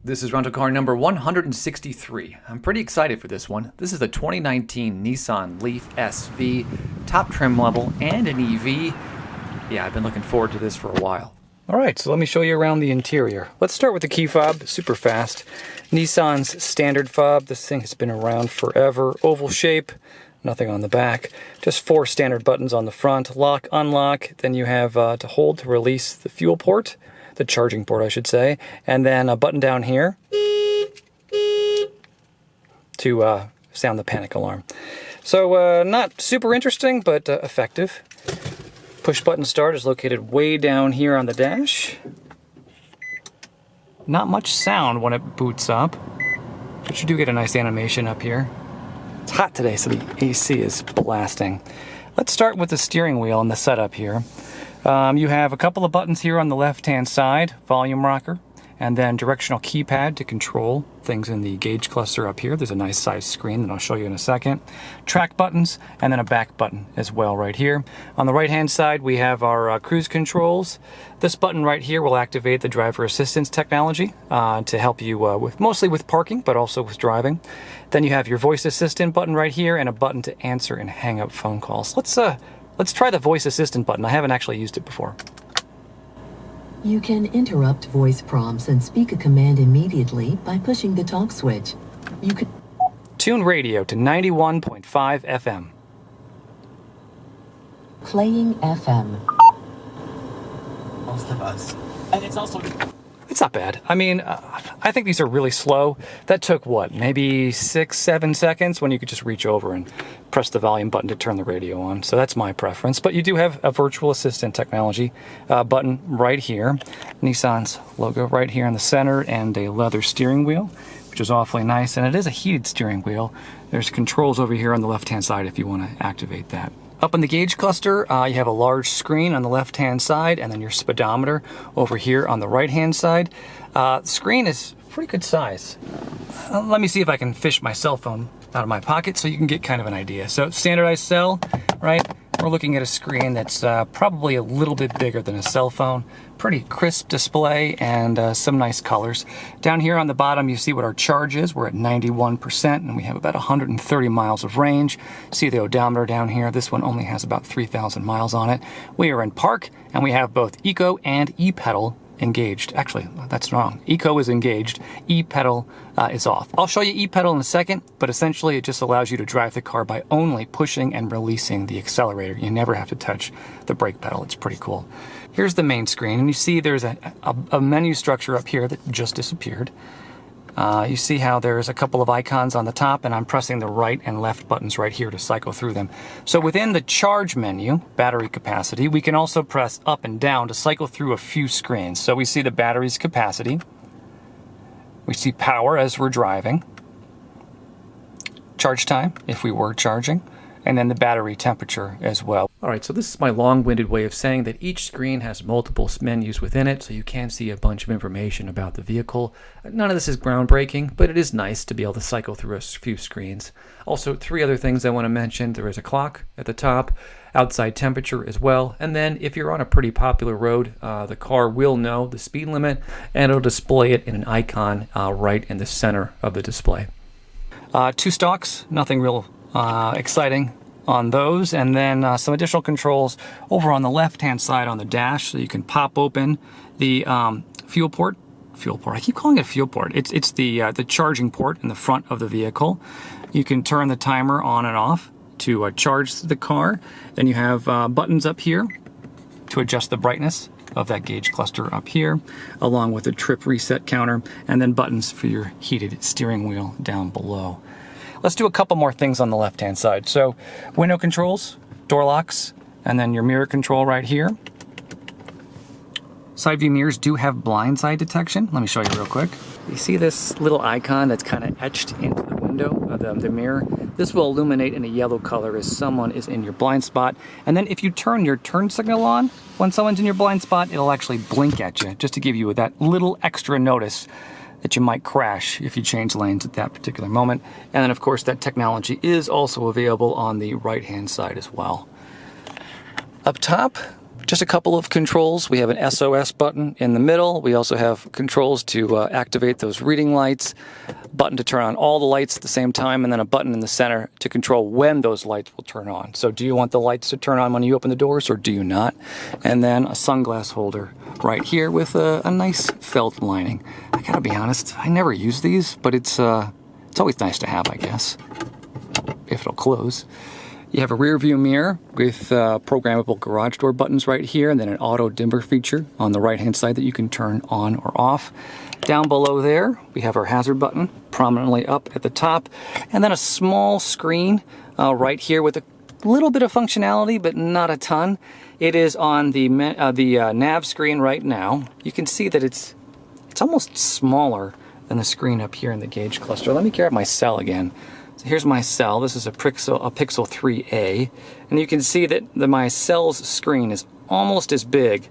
This is rental car number 163. I'm pretty excited for this one. This is the 2019 Nissan Leaf SV, top trim level and an EV. Yeah, I've been looking forward to this for a while. Alright, so let me show you around the interior. Let's start with the key fob, super fast. Nissan's standard fob. This thing has been around forever. Oval shape, nothing on the back. Just 4 standard buttons on the front. Lock, unlock, then you have to hold to release the fuel port. The charging port, I should say, and then a button down here to sound the panic alarm. So not super interesting, but effective. Push button start is located way down here on the dash. Not much sound when it boots up, but you do get a nice animation up here. It's hot today, so the AC is blasting. Let's start with the steering wheel and the setup here. You have a couple of buttons here on the left-hand side, volume rocker, and then directional keypad to control things in the gauge cluster up here. There's a nice size screen that I'll show you in a second. Track buttons, and then a back button as well right here. On the right-hand side, we have our cruise controls. This button right here will activate the driver assistance technology to help you mostly with parking, but also with driving. Then you have your voice assistant button right here, and a button to answer and hang up phone calls. Let's try the voice assistant button. I haven't actually used it before. You can interrupt voice prompts and speak a command immediately by pushing the talk switch. You could tune radio to 91.5 FM. Playing FM. Most of us. And it's also... It's not bad. I mean, I think these are really slow. That took, what, maybe 6-7 seconds when you could just reach over and press the volume button to turn the radio on. So that's my preference. But you do have a virtual assistant technology button right here. Nissan's logo right here in the center, and a leather steering wheel, which is awfully nice. And it is a heated steering wheel. There's controls over here on the left-hand side if you want to activate that. Up in the gauge cluster, you have a large screen on the left-hand side, and then your speedometer over here on the right-hand side. The screen is pretty good size. Let me see if I can fish my cell phone out of my pocket so you can get kind of an idea. So standardized cell, right? We're looking at a screen that's probably a little bit bigger than a cell phone. Pretty crisp display and some nice colors. Down here on the bottom, you see what our charge is. We're at 91%, and we have about 130 miles of range. See the odometer down here. This one only has about 3,000 miles on it. We are in park, and we have both Eco and E-pedal engaged. Actually, that's wrong. Eco is engaged. E-pedal is off. I'll show you E-pedal in a second, but essentially it just allows you to drive the car by only pushing and releasing the accelerator. You never have to touch the brake pedal. It's pretty cool. Here's the main screen, and you see there's a menu structure up here that just disappeared. You see how there's a couple of icons on the top, and I'm pressing the right and left buttons right here to cycle through them. So within the charge menu, battery capacity, we can also press up and down to cycle through a few screens. So we see the battery's capacity. We see power as we're driving. Charge time, if we were charging. And then the battery temperature as well. All right, so this is my long-winded way of saying that each screen has multiple menus within it, so you can see a bunch of information about the vehicle. None of this is groundbreaking, but it is nice to be able to cycle through a few screens. Also, 3 other things I want to mention. There is a clock at the top, outside temperature as well, and then if you're on a pretty popular road, the car will know the speed limit, and it'll display it in an icon right in the center of the display. 2 stalks, nothing real exciting on those, and then some additional controls over on the left-hand side on the dash, so you can pop open the fuel port. I keep calling it fuel port. It's the charging port in the front of the vehicle. You can turn the timer on and off to charge the car. Then you have buttons up here to adjust the brightness of that gauge cluster up here, along with a trip reset counter, and then buttons for your heated steering wheel down below. Let's do a couple more things on the left-hand side. So window controls, door locks, and then your mirror control right here. Side view mirrors do have blindside detection. Let me show you real quick. You see this little icon that's kind of etched into the window of the mirror? This will illuminate in a yellow color as someone is in your blind spot. And then if you turn your turn signal on, when someone's in your blind spot, it'll actually blink at you just to give you that little extra notice that you might crash if you change lanes at that particular moment. And then of course that technology is also available on the right-hand side as well. Up top, just a couple of controls. We have an SOS button in the middle. We also have controls to activate those reading lights, button to turn on all the lights at the same time, and then a button in the center to control when those lights will turn on. So do you want the lights to turn on when you open the doors, or do you not? And then a sunglass holder right here with a nice felt lining. I gotta be honest, I never use these, but it's always nice to have, I guess, if it'll close. You have a rear view mirror with programmable garage door buttons right here, and then an auto dimmer feature on the right hand side that you can turn on or off. Down below there, we have our hazard button prominently up at the top, and then a small screen right here with a little bit of functionality, but not a ton. It is on the nav screen right now. You can see that it's almost smaller than the screen up here in the gauge cluster. Let me grab my cell again. So here's my cell. This is a Pixel 3a, and you can see that my cell's screen is almost as big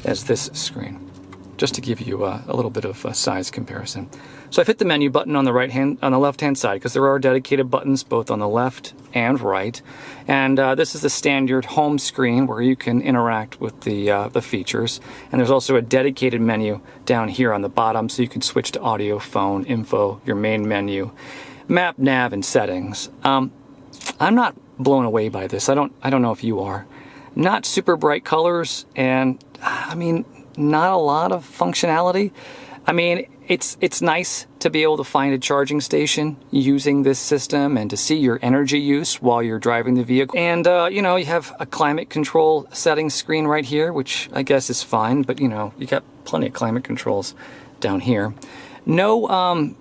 as this screen, just to give you a little bit of a size comparison. So I've hit the menu button on the left-hand side, because there are dedicated buttons both on the left and right. And this is the standard home screen where you can interact with the features. And there's also a dedicated menu down here on the bottom, so you can switch to audio, phone, info, your main menu, map, nav, and settings. I'm not blown away by this. I don't know if you are. Not super bright colors, and I mean, not a lot of functionality. I mean, it's nice to be able to find a charging station using this system and to see your energy use while you're driving the vehicle. And you know, you have a climate control settings screen right here, which I guess is fine, but you know, you got plenty of climate controls down here. No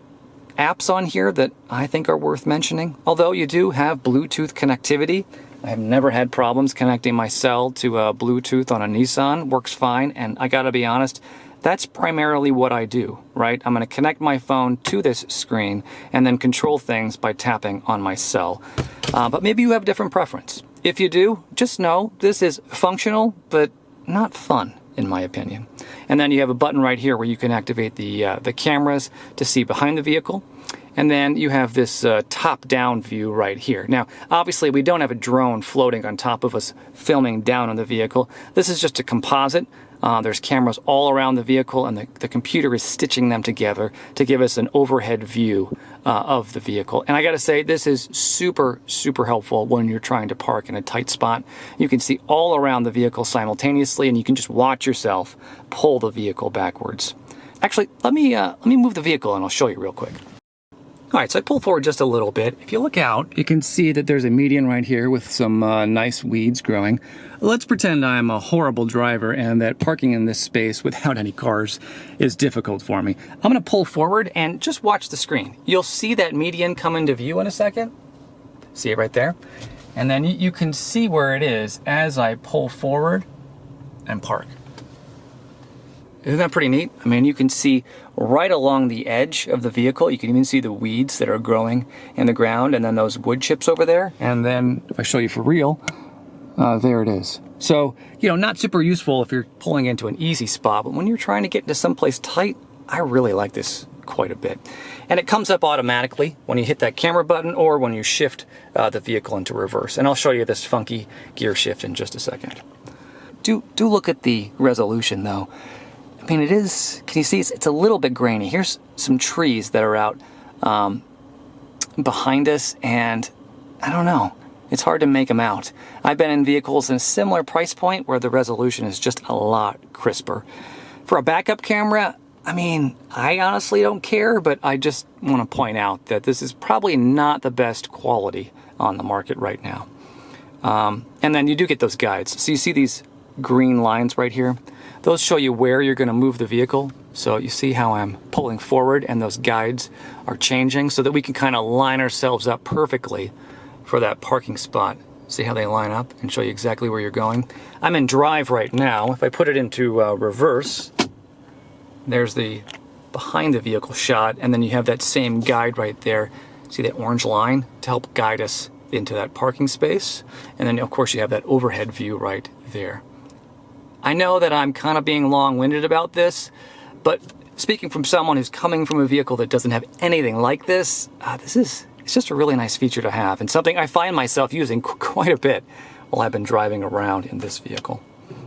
apps on here that I think are worth mentioning, although you do have Bluetooth connectivity. I have never had problems connecting my cell to Bluetooth on a Nissan. Works fine, and I gotta be honest, that's primarily what I do, right? I'm gonna connect my phone to this screen and then control things by tapping on my cell. But maybe you have a different preference. If you do, just know this is functional, but not fun, in my opinion. And then you have a button right here where you can activate the cameras to see behind the vehicle. And then you have this top-down view right here. Now, obviously, we don't have a drone floating on top of us filming down on the vehicle. This is just a composite. There's cameras all around the vehicle, and the computer is stitching them together to give us an overhead view of the vehicle. And I gotta say, this is super, super helpful when you're trying to park in a tight spot. You can see all around the vehicle simultaneously, and you can just watch yourself pull the vehicle backwards. Actually, let me move the vehicle, and I'll show you real quick. All right, so I pull forward just a little bit. If you look out, you can see that there's a median right here with some nice weeds growing. Let's pretend I'm a horrible driver and that parking in this space without any cars is difficult for me. I'm gonna pull forward and just watch the screen. You'll see that median come into view in a second. See it right there? And then you can see where it is as I pull forward and park. Isn't that pretty neat? I mean, you can see right along the edge of the vehicle. You can even see the weeds that are growing in the ground, and then those wood chips over there. And then if I show you for real, there it is. So, you know, not super useful if you're pulling into an easy spot, but when you're trying to get into someplace tight, I really like this quite a bit. And it comes up automatically when you hit that camera button or when you shift the vehicle into reverse. And I'll show you this funky gear shift in just a second. Do look at the resolution though. I mean, it is, can you see, it's a little bit grainy. Here's some trees that are out behind us, and I don't know. It's hard to make them out. I've been in vehicles in a similar price point where the resolution is just a lot crisper. For a backup camera, I mean, I honestly don't care, but I just want to point out that this is probably not the best quality on the market right now. And then you do get those guides. So you see these green lines right here? Those show you where you're going to move the vehicle. So you see how I'm pulling forward and those guides are changing so that we can kind of line ourselves up perfectly for that parking spot. See how they line up and show you exactly where you're going? I'm in drive right now. If I put it into reverse, there's the behind the vehicle shot, and then you have that same guide right there. See that orange line to help guide us into that parking space? And then of course you have that overhead view right there. I know that I'm kind of being long-winded about this, but speaking from someone who's coming from a vehicle that doesn't have anything like this, it's just a really nice feature to have, and something I find myself using quite a bit while I've been driving around in this vehicle.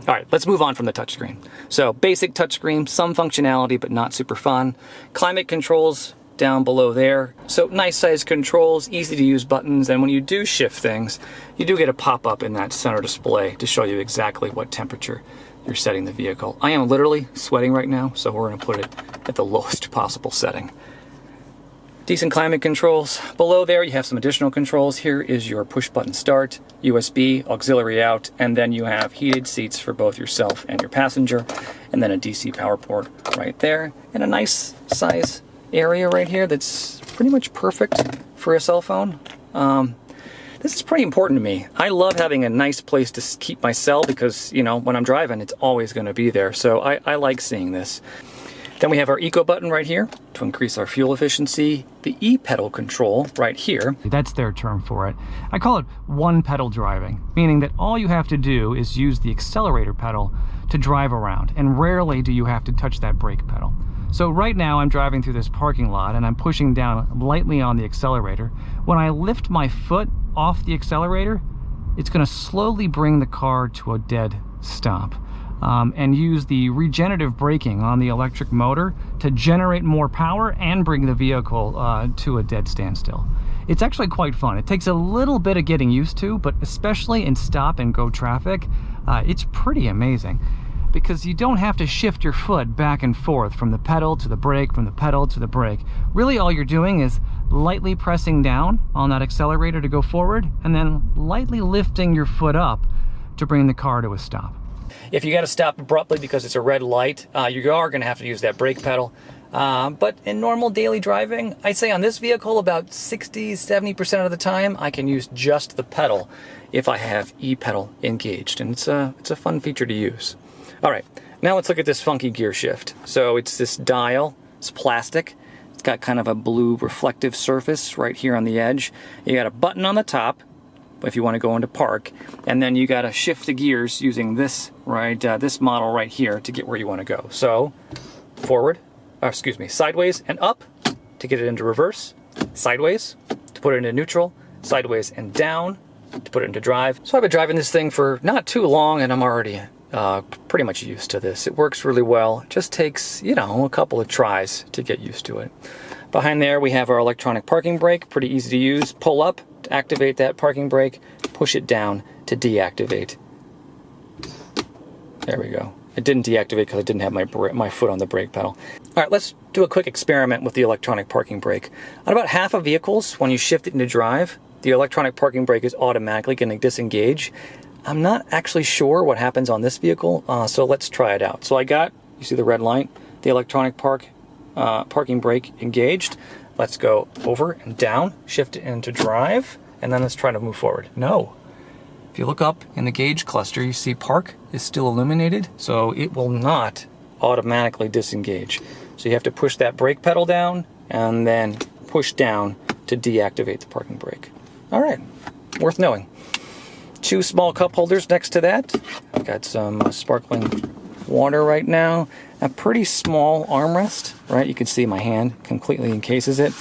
All right, let's move on from the touchscreen. So basic touchscreen, some functionality, but not super fun. Climate controls down below there. So nice size controls, easy to use buttons, and when you do shift things, you do get a pop-up in that center display to show you exactly what temperature you're setting the vehicle. I am literally sweating right now, so we're gonna put it at the lowest possible setting. Decent climate controls. Below there you have some additional controls. Here is your push button start, USB, auxiliary out, and then you have heated seats for both yourself and your passenger, and then a DC power port right there, and a nice size area right here that's pretty much perfect for a cell phone. This is pretty important to me. I love having a nice place to keep my cell because, you know, when I'm driving, it's always going to be there. So I like seeing this. Then we have our eco button right here to increase our fuel efficiency. The e-pedal control right here. That's their term for it. I call it one pedal driving, meaning that all you have to do is use the accelerator pedal to drive around, and rarely do you have to touch that brake pedal. So right now I'm driving through this parking lot and I'm pushing down lightly on the accelerator. When I lift my foot off the accelerator, it's going to slowly bring the car to a dead stop. And use the regenerative braking on the electric motor to generate more power and bring the vehicle to a dead standstill. It's actually quite fun. It takes a little bit of getting used to, but especially in stop and go traffic, it's pretty amazing because you don't have to shift your foot back and forth from the pedal to the brake, from the pedal to the brake. Really all you're doing is lightly pressing down on that accelerator to go forward and then lightly lifting your foot up to bring the car to a stop. If you got to stop abruptly because it's a red light, you are going to have to use that brake pedal. But in normal daily driving, I'd say on this vehicle about 60–70% of the time I can use just the pedal if I have e-pedal engaged, and it's a fun feature to use. All right, now let's look at this funky gear shift. So it's this dial, it's plastic, it's got kind of a blue reflective surface right here on the edge. You got a button on the top if you want to go into park, and then you got to shift the gears using this this model right here to get where you want to go. So sideways and up to get it into reverse, sideways to put it into neutral, sideways and down to put it into drive. So I've been driving this thing for not too long and I'm already pretty much used to this. It works really well. It just takes, you know, a couple of tries to get used to it. Behind there we have our electronic parking brake, pretty easy to use. Pull up to activate that parking brake, push it down to deactivate. There we go. It didn't deactivate because I didn't have my foot on the brake pedal. All right, let's do a quick experiment with the electronic parking brake. On about half of vehicles, when you shift it into drive, the electronic parking brake is automatically going to disengage. I'm not actually sure what happens on this vehicle, so let's try it out. So I got, you see the red light, the electronic parking brake engaged. Let's go over and down, shift it into drive, and then let's try to move forward. No. If you look up in the gauge cluster, you see park is still illuminated, so it will not automatically disengage. So you have to push that brake pedal down and then push down to deactivate the parking brake. All right, worth knowing. 2 small cup holders next to that. I've got some sparkling water right now. A pretty small armrest, right? You can see my hand completely encases it.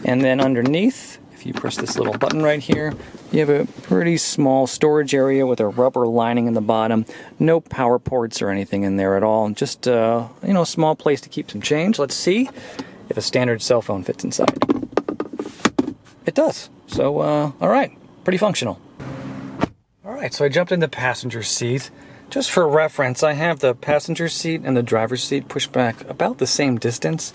And then underneath, if you press this little button right here, you have a pretty small storage area with a rubber lining in the bottom. No power ports or anything in there at all. Just you know, a small place to keep some change. Let's see if a standard cell phone fits inside. It does. So, all right, pretty functional. All right, so I jumped in the passenger seat. Just for reference, I have the passenger seat and the driver's seat pushed back about the same distance.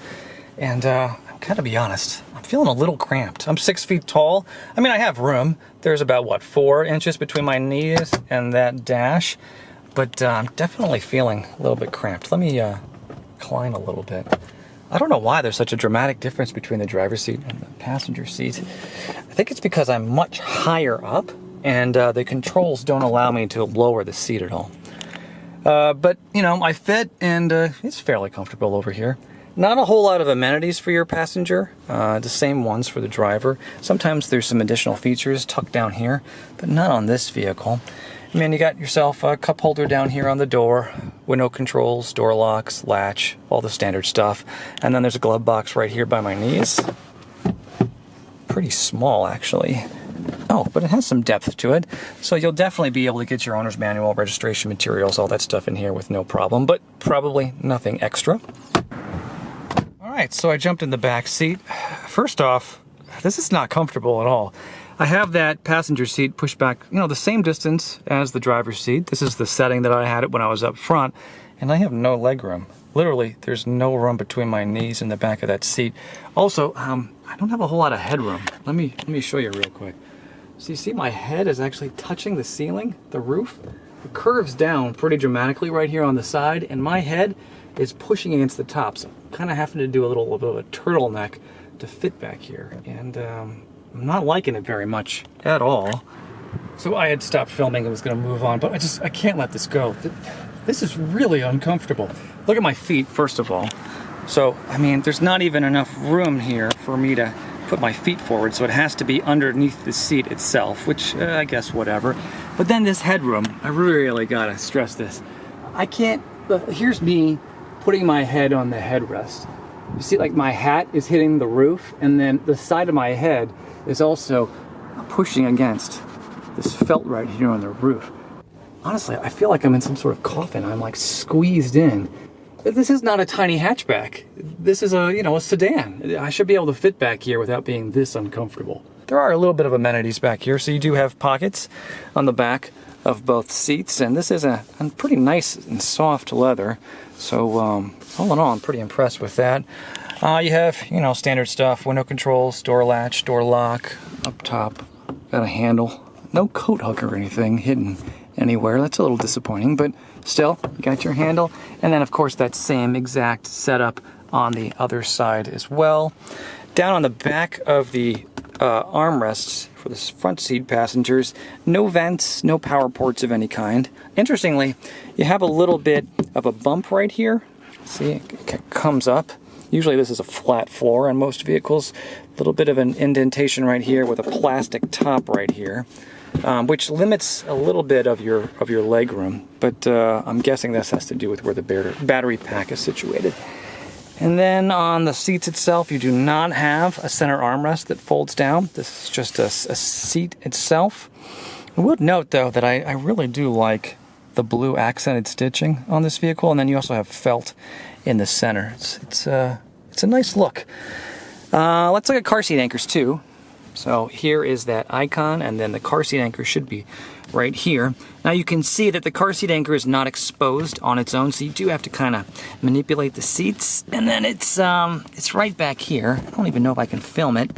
And I'm gotta be honest, I'm feeling a little cramped. I'm 6 feet tall. I mean, I have room. There's about, what, 4 inches between my knees and that dash. But I'm definitely feeling a little bit cramped. Let me incline a little bit. I don't know why there's such a dramatic difference between the driver's seat and the passenger seat. I think it's because I'm much higher up and the controls don't allow me to lower the seat at all. But, you know, I fit and it's fairly comfortable over here. Not a whole lot of amenities for your passenger, the same ones for the driver. Sometimes there's some additional features tucked down here, but not on this vehicle. I mean, you got yourself a cup holder down here on the door, window controls, door locks, latch, all the standard stuff. And then there's a glove box right here by my knees. Pretty small, actually. Oh, but it has some depth to it. So you'll definitely be able to get your owner's manual, registration materials, all that stuff in here with no problem, but probably nothing extra. All right, so I jumped in the back seat. First off, this is not comfortable at all. I have that passenger seat pushed back, you know, the same distance as the driver's seat. This is the setting that I had it when I was up front, and I have no leg room. Literally, there's no room between my knees and the back of that seat. Also, I don't have a whole lot of headroom. Let me show you real quick. So you see my head is actually touching the ceiling, the roof. It curves down pretty dramatically right here on the side, and my head is pushing against the top. So I'm kind of having to do a little bit of a turtleneck to fit back here. And I'm not liking it very much at all. So I had stopped filming and was going to move on, but I can't let this go. This is really uncomfortable. Look at my feet, first of all. So, I mean, there's not even enough room here for me to put my feet forward, so it has to be underneath the seat itself, which I guess whatever. But then this headroom, I really gotta stress this. I can't, here's me putting my head on the headrest. You see, like, my hat is hitting the roof, and then the side of my head is also pushing against this felt right here on the roof. Honestly, I feel like I'm in some sort of coffin. I'm like squeezed in. This is not a tiny hatchback. This is a, you know, a sedan. I should be able to fit back here without being this uncomfortable. There are a little bit of amenities back here. So you do have pockets on the back of both seats, and this is a pretty nice and soft leather. So all in all, I'm pretty impressed with that. You have, you know, standard stuff, window controls, door latch, door lock, up top, got a handle. No coat hook or anything hidden anywhere. That's a little disappointing, but still, you got your handle. And then, of course, that same exact setup on the other side as well. Down on the back of the armrests for the front seat passengers, no vents, no power ports of any kind. Interestingly, you have a little bit of a bump right here. See, it comes up. Usually this is a flat floor on most vehicles. A little bit of an indentation right here with a plastic top right here. Which limits a little bit of your leg room, but I'm guessing this has to do with where the battery pack is situated. And then on the seats itself, you do not have a center armrest that folds down. This is just a seat itself. I would note, though, that I really do like the blue accented stitching on this vehicle, and then you also have felt in the center. It's a nice look. Let's look at car seat anchors, too. So here is that icon, and then the car seat anchor should be right here. Now you can see that the car seat anchor is not exposed on its own, so you do have to kind of manipulate the seats. And then it's right back here. I don't even know if I can film it.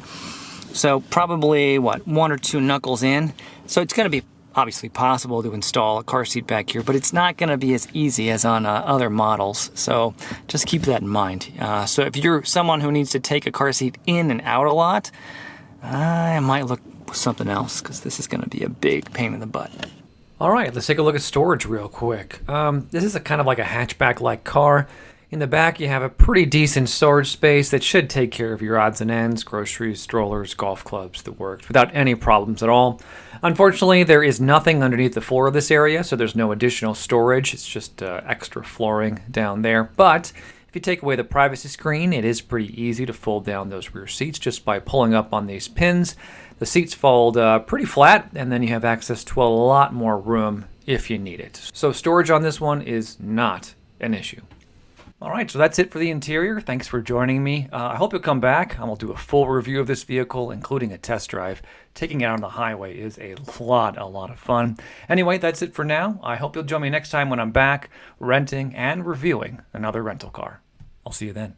So probably, what, 1 or 2 knuckles in. So it's going to be obviously possible to install a car seat back here, but it's not going to be as easy as on other models. So just keep that in mind. So if you're someone who needs to take a car seat in and out a lot, I might look for something else, because this is going to be a big pain in the butt. All right, let's take a look at storage real quick. This is a kind of like a hatchback-like car. In the back, you have a pretty decent storage space that should take care of your odds and ends, groceries, strollers, golf clubs, the works, without any problems at all. Unfortunately, there is nothing underneath the floor of this area, so there's no additional storage. It's just extra flooring down there. But if you take away the privacy screen, it is pretty easy to fold down those rear seats just by pulling up on these pins. The seats fold pretty flat, and then you have access to a lot more room if you need it. So storage on this one is not an issue. All right, so that's it for the interior. Thanks for joining me. I hope you'll come back, and we'll do a full review of this vehicle, including a test drive. Taking it on the highway is a lot of fun. Anyway, that's it for now. I hope you'll join me next time when I'm back renting and reviewing another rental car. I'll see you then.